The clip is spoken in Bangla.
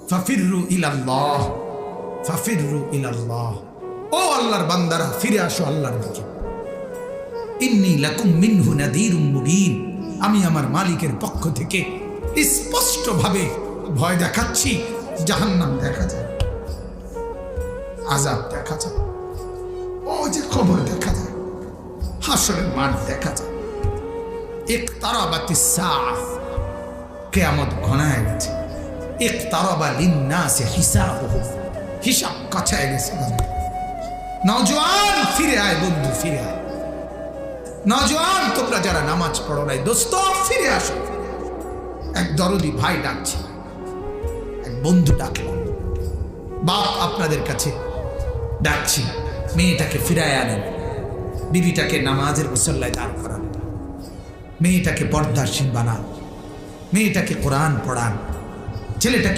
ফাফিররু ইলাল্লাহ, ফাফিররু ইলাল্লাহ। ও আল্লাহর বান্দারা, ফিরে আসো আল্লাহর দিকে। ইন্নী লাকুম মিনহু নাযীরুম মুবিন, আমি আমার মালিকের পক্ষ থেকে স্পষ্টভাবে ভয় দেখাচ্ছি। জাহান্নাম দেখা যায়, আযাব দেখা যায়, ও যে কবর দেখা যায়, হাসরের মাঠ দেখা যায়। ইকতারাবাতিস সাআহ, কিয়ামত ঘনায় গেছে। ইকতারাবা লিন-নাসি হিসাবুহুম, হিসাব কাছায় গেছে। নওজোয়ান ফিরে আয়, বন্ধু ফিরে আয়। নওজোয়ান, তোমরা যারা নামাজ পড়ো নাই, দোস্ত ফিরে আসো। এক দরদি ভাই ডাকছে, এক বন্ধু ডাকলাম, বাপ আপনাদের কাছে ডাকছি, মেয়েটাকে ফিরায় আনেন, বিবিটাকে নামাজের মুসল্লায় দাঁড় করান, মেয়েটাকে পর্দাশীল বানান, মেয়েটাকে কোরআন পড়ান, ছেলেটাকে